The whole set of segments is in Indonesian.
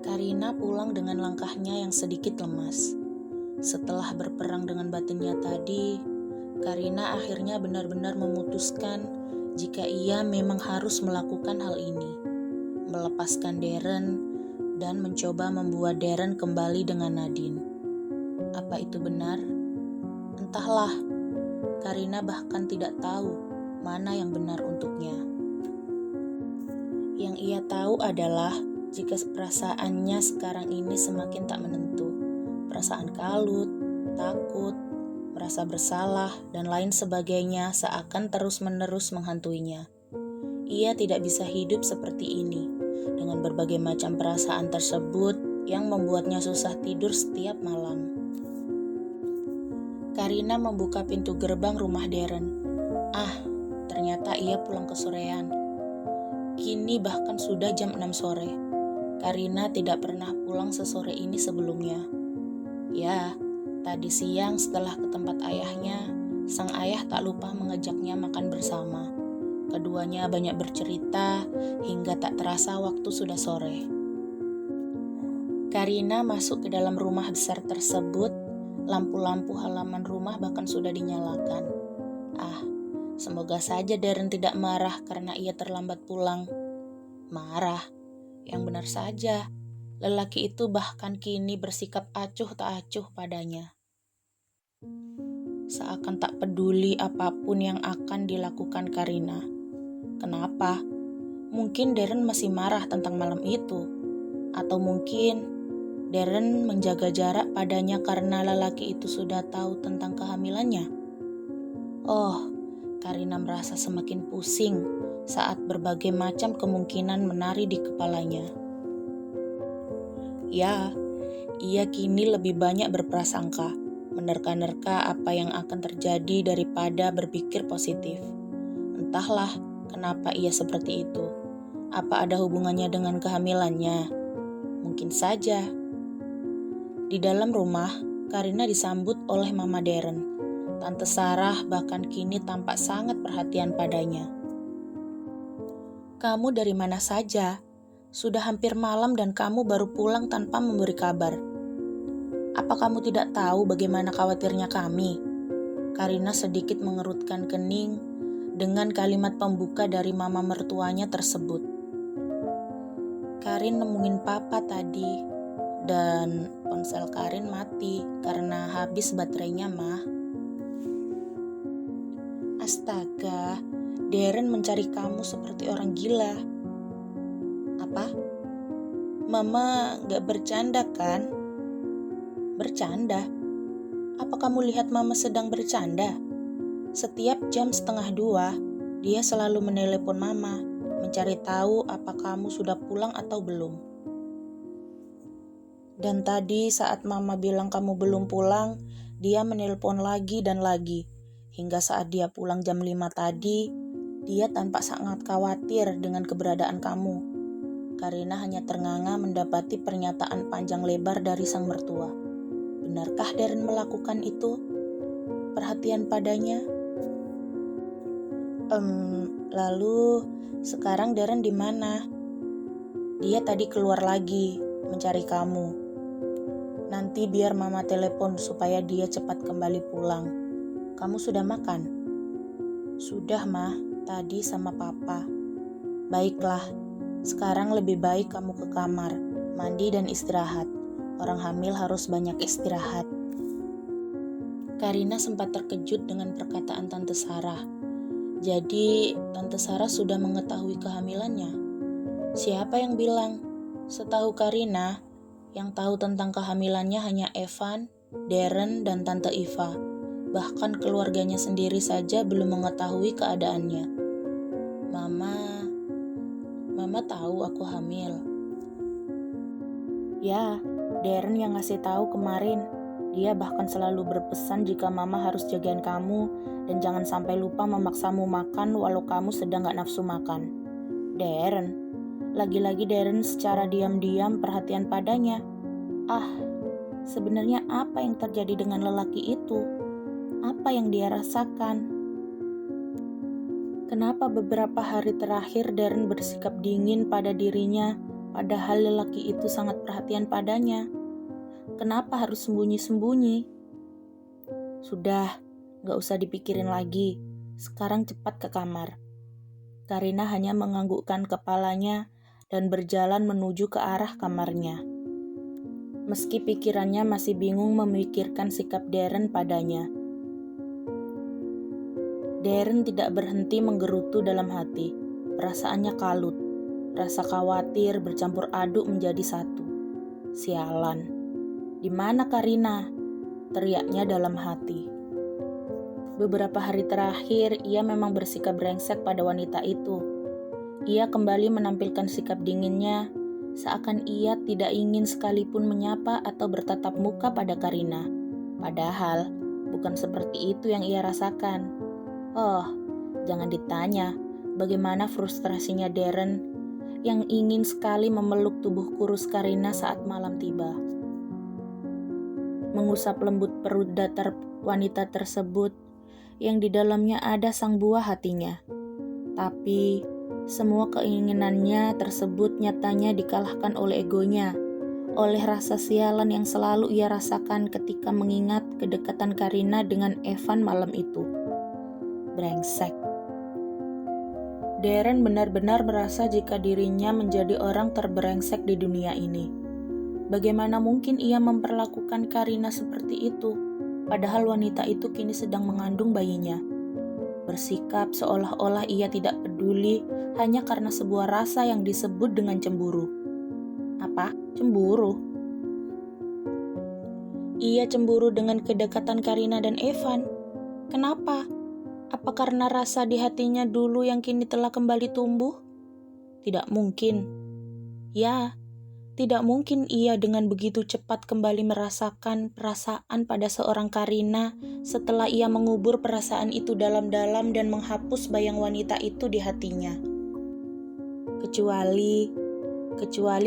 Karina pulang dengan langkahnya yang sedikit lemas. Setelah berperang dengan batinnya tadi, Karina akhirnya benar-benar memutuskan jika ia memang harus melakukan hal ini, melepaskan Darren dan mencoba membuat Darren kembali dengan Nadine. Apa itu benar? Entahlah, Karina bahkan tidak tahu mana yang benar untuknya. Yang ia tahu adalah jika perasaannya sekarang ini semakin tak menentu. Perasaan kalut, takut, merasa bersalah, dan lain sebagainya seakan terus-menerus menghantuinya. Ia tidak bisa hidup seperti ini, dengan berbagai macam perasaan tersebut yang membuatnya susah tidur setiap malam. Karina membuka pintu gerbang rumah Darren. Ternyata ia pulang kesorean. Kini bahkan sudah jam 6 sore. Karina tidak pernah pulang sesore ini sebelumnya. Ya, tadi siang setelah ke tempat ayahnya, sang ayah tak lupa mengajaknya makan bersama. Keduanya banyak bercerita hingga tak terasa waktu sudah sore. Karina masuk ke dalam rumah besar tersebut. Lampu-lampu halaman rumah bahkan sudah dinyalakan. Semoga saja Darren tidak marah karena ia terlambat pulang. Marah? Yang benar saja. Lelaki itu bahkan kini bersikap acuh tak acuh padanya. Seakan tak peduli apapun yang akan dilakukan Karina. Kenapa? Mungkin Darren masih marah tentang malam itu. Atau mungkin Darren menjaga jarak padanya karena lelaki itu sudah tahu tentang kehamilannya. Karina merasa semakin pusing saat berbagai macam kemungkinan menari di kepalanya. Ya, ia kini lebih banyak berprasangka, menerka-nerka apa yang akan terjadi daripada berpikir positif. Entahlah kenapa ia seperti itu. Apa ada hubungannya dengan kehamilannya? Mungkin saja. Di dalam rumah, Karina disambut oleh Mama Darren. Tante Sarah bahkan kini tampak sangat perhatian padanya. "Kamu dari mana saja? Sudah hampir malam dan kamu baru pulang tanpa memberi kabar. Apa kamu tidak tahu bagaimana khawatirnya kami?" Karina sedikit mengerutkan kening dengan kalimat pembuka dari mama mertuanya tersebut. Karin nemuin papa tadi dan ponsel Karin mati karena habis baterainya, Mah. Astaga, Darren mencari kamu seperti orang gila. Apa? Mama gak bercanda kan? Bercanda? Apa kamu lihat Mama sedang bercanda? Setiap jam 1:30, dia selalu menelepon Mama, mencari tahu apa kamu sudah pulang atau belum. Dan tadi saat Mama bilang kamu belum pulang, dia menelpon lagi dan lagi. Hingga saat dia pulang jam 5 tadi, dia tampak sangat khawatir dengan keberadaan kamu. Karina hanya ternganga mendapati pernyataan panjang lebar dari sang mertua. Benarkah Darren melakukan itu? Perhatian padanya? Lalu sekarang Darren di mana? Dia tadi keluar lagi mencari kamu. Nanti biar Mama telepon supaya dia cepat kembali pulang. Kamu sudah makan? Sudah, Mah. Tadi sama Papa. Baiklah, sekarang lebih baik kamu ke kamar, mandi dan istirahat. Orang hamil harus banyak istirahat. Karina sempat terkejut dengan perkataan Tante Sarah. Jadi, Tante Sarah sudah mengetahui kehamilannya. Siapa yang bilang? Setahu Karina, yang tahu tentang kehamilannya hanya Evan, Darren, dan Tante Iva. Bahkan keluarganya sendiri saja belum mengetahui keadaannya. Mama tahu aku hamil. Ya, Darren yang ngasih tahu kemarin. Dia bahkan selalu berpesan jika Mama harus jagain kamu dan jangan sampai lupa memaksamu makan walau kamu sedang gak nafsu makan. Darren, Lagi-lagi Darren secara diam-diam perhatian padanya. Sebenarnya apa yang terjadi dengan lelaki itu? Apa yang dia rasakan? Kenapa beberapa hari terakhir Darren bersikap dingin pada dirinya, padahal lelaki itu sangat perhatian padanya? Kenapa harus sembunyi-sembunyi? Sudah, gak usah dipikirin lagi. Sekarang cepat ke kamar. Karina hanya menganggukkan kepalanya dan berjalan menuju ke arah kamarnya. Meski pikirannya masih bingung memikirkan sikap Darren padanya. Darren tidak berhenti menggerutu dalam hati. Perasaannya kalut. Rasa khawatir bercampur aduk menjadi satu. Sialan. Di mana Karina? Teriaknya dalam hati. Beberapa hari terakhir, ia memang bersikap brengsek pada wanita itu. Ia kembali menampilkan sikap dinginnya, seakan ia tidak ingin sekalipun menyapa atau bertatap muka pada Karina. Padahal, bukan seperti itu yang ia rasakan. Jangan ditanya bagaimana frustrasinya Darren yang ingin sekali memeluk tubuh kurus Karina saat malam tiba. Mengusap lembut perut datar wanita tersebut yang di dalamnya ada sang buah hatinya. Tapi, semua keinginannya tersebut nyatanya dikalahkan oleh egonya, oleh rasa sialan yang selalu ia rasakan ketika mengingat kedekatan Karina dengan Evan malam itu. Brengsek. Darren benar-benar merasa jika dirinya menjadi orang terbrengsek di dunia ini. Bagaimana mungkin ia memperlakukan Karina seperti itu, padahal wanita itu kini sedang mengandung bayinya. Bersikap seolah-olah ia tidak peduli hanya karena sebuah rasa yang disebut dengan cemburu. Apa? Cemburu? Ia cemburu dengan kedekatan Karina dan Evan. Kenapa? Apa karena rasa di hatinya dulu yang kini telah kembali tumbuh? Tidak mungkin. Ya, tidak mungkin ia dengan begitu cepat kembali merasakan perasaan pada seorang Karina setelah ia mengubur perasaan itu dalam-dalam dan menghapus bayang wanita itu di hatinya. Kecuali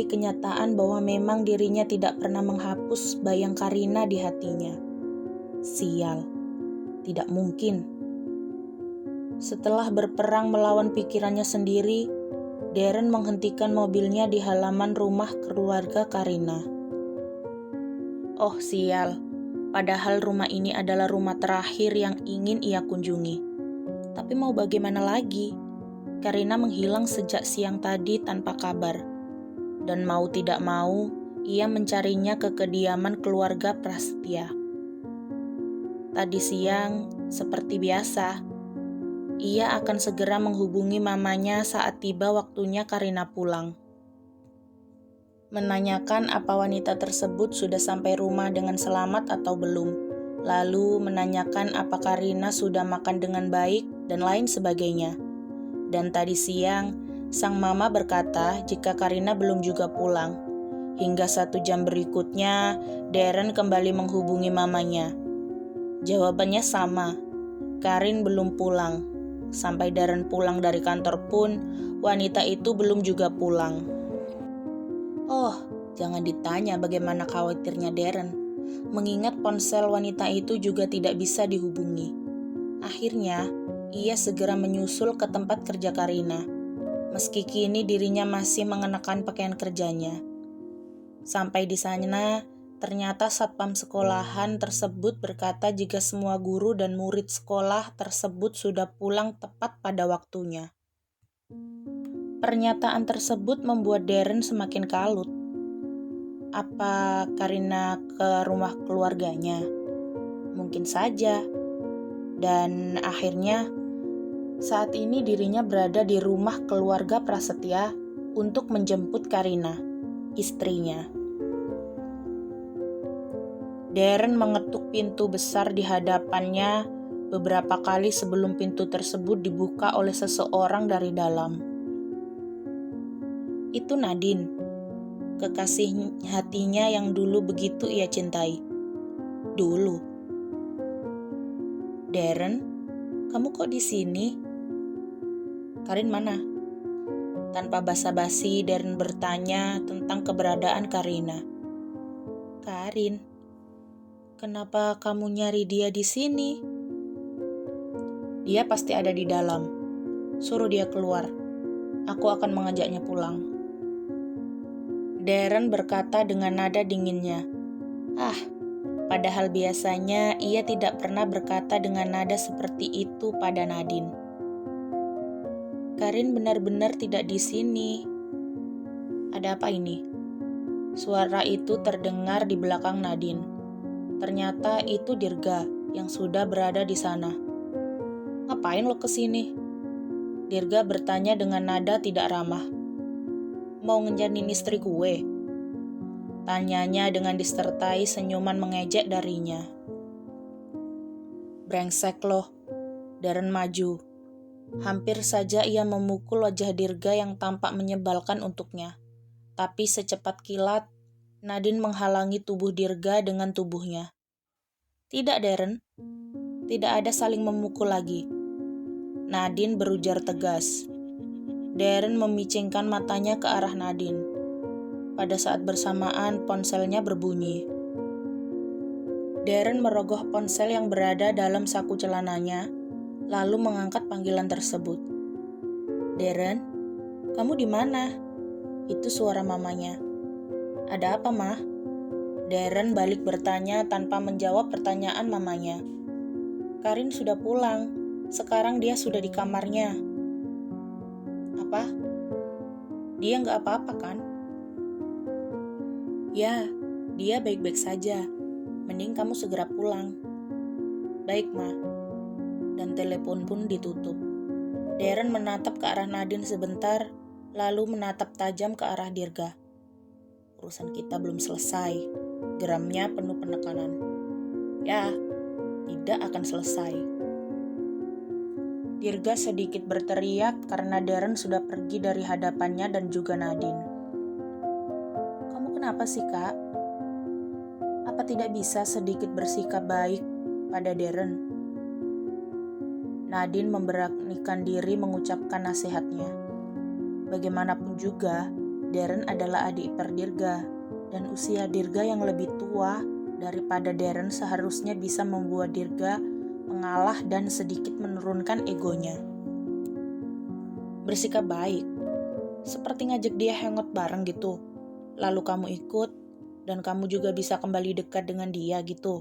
kenyataan bahwa memang dirinya tidak pernah menghapus bayang Karina di hatinya. Sial, tidak mungkin. Setelah berperang melawan pikirannya sendiri, Darren menghentikan mobilnya di halaman rumah keluarga Karina. Oh sial, padahal rumah ini adalah rumah terakhir yang ingin ia kunjungi. Tapi mau bagaimana lagi? Karina menghilang sejak siang tadi tanpa kabar. Dan mau tidak mau, ia mencarinya ke kediaman keluarga Prasetya. Tadi siang, seperti biasa, ia akan segera menghubungi mamanya saat tiba waktunya Karina pulang. Menanyakan apa wanita tersebut sudah sampai rumah dengan selamat atau belum. Lalu menanyakan apa Karina sudah makan dengan baik dan lain sebagainya. Dan tadi siang, sang mama berkata jika Karina belum juga pulang. Hingga 1 jam berikutnya, Darren kembali menghubungi mamanya. Jawabannya sama, Karin belum pulang. Sampai Darren pulang dari kantor pun, wanita itu belum juga pulang. Jangan ditanya bagaimana khawatirnya Darren, mengingat ponsel wanita itu juga tidak bisa dihubungi. Akhirnya, ia segera menyusul ke tempat kerja Karina, meski kini dirinya masih mengenakan pakaian kerjanya. Sampai di sana, ternyata satpam sekolahan tersebut berkata jika semua guru dan murid sekolah tersebut sudah pulang tepat pada waktunya. Pernyataan tersebut membuat Darren semakin kalut. Apa Karina ke rumah keluarganya? Mungkin saja. Dan akhirnya, saat ini dirinya berada di rumah keluarga Prasetya untuk menjemput Karina, istrinya. Darren mengetuk pintu besar di hadapannya beberapa kali sebelum pintu tersebut dibuka oleh seseorang dari dalam. Itu Nadine, kekasih hatinya yang dulu begitu ia cintai. Dulu. Darren, kamu kok di sini? Karin mana? Tanpa basa-basi, Darren bertanya tentang keberadaan Karina. "Karin, kenapa kamu nyari dia di sini?" "Dia pasti ada di dalam. Suruh dia keluar. Aku akan mengajaknya pulang." Darren berkata dengan nada dinginnya. Padahal biasanya ia tidak pernah berkata dengan nada seperti itu pada Nadine. "Karin benar-benar tidak di sini." "Ada apa ini?" Suara itu terdengar di belakang Nadine. Ternyata itu Dirga yang sudah berada di sana. "Ngapain lo kesini?" Dirga bertanya dengan nada tidak ramah. "Mau ngejanin istri gue?" Tanyanya dengan disertai senyuman mengejek darinya. "Brengsek loh." Darren maju. Hampir saja ia memukul wajah Dirga yang tampak menyebalkan untuknya. Tapi secepat kilat, Nadine menghalangi tubuh Dirga dengan tubuhnya. "Tidak, Darren. Tidak ada saling memukul lagi." Nadine berujar tegas. Darren memicingkan matanya ke arah Nadine. Pada saat bersamaan, ponselnya berbunyi. Darren merogoh ponsel yang berada dalam saku celananya, lalu mengangkat panggilan tersebut. "Darren, kamu di mana?" Itu suara mamanya. "Ada apa, Ma?" Darren balik bertanya tanpa menjawab pertanyaan mamanya. "Karin sudah pulang. Sekarang dia sudah di kamarnya." "Apa? Dia nggak apa-apa kan?" "Ya, dia baik-baik saja. Mending kamu segera pulang." "Baik, Ma." Dan telepon pun ditutup. Darren menatap ke arah Nadine sebentar, lalu menatap tajam ke arah Dirga. "Urusan kita belum selesai," geramnya penuh penekanan. "Ya, tidak akan selesai." Dirga sedikit berteriak karena Darren sudah pergi dari hadapannya dan juga Nadine. "Kenapa sih, Kak? Apa tidak bisa sedikit bersikap baik pada Darren?" Nadine memberanikan diri mengucapkan nasihatnya. Bagaimanapun juga, Darren adalah adik ipar Dirga, dan usia Dirga yang lebih tua daripada Darren seharusnya bisa membuat Dirga mengalah dan sedikit menurunkan egonya. "Bersikap baik? Seperti ngajak dia hangout bareng gitu. Lalu kamu ikut, dan kamu juga bisa kembali dekat dengan dia gitu."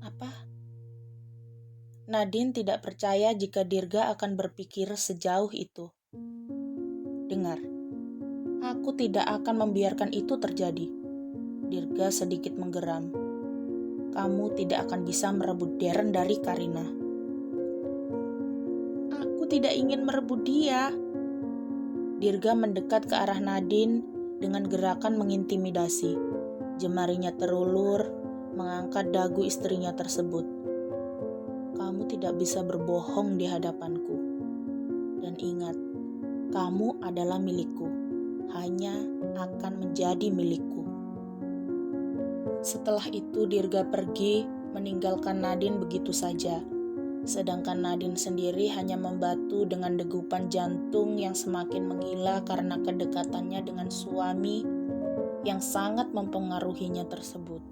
"Apa?" Nadine tidak percaya jika Dirga akan berpikir sejauh itu. "Dengar, aku tidak akan membiarkan itu terjadi." Dirga sedikit menggeram. "Kamu tidak akan bisa merebut Darren dari Karina." "Aku tidak ingin merebut dia." Dirga mendekat ke arah Nadine dengan gerakan mengintimidasi. Jemarinya terulur, mengangkat dagu istrinya tersebut. "Kamu tidak bisa berbohong di hadapanku. Dan ingat, kamu adalah milikku. Hanya akan menjadi milikku." Setelah itu Dirga pergi, meninggalkan Nadine begitu saja. Sedangkan Nadine sendiri hanya membatu dengan degupan jantung yang semakin menggila karena kedekatannya dengan suami yang sangat mempengaruhinya tersebut.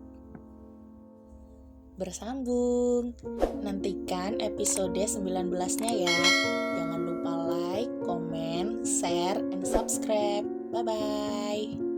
Bersambung. Nantikan episode 19-nya ya. Jangan lupa like, comment, share, and subscribe. Bye-bye.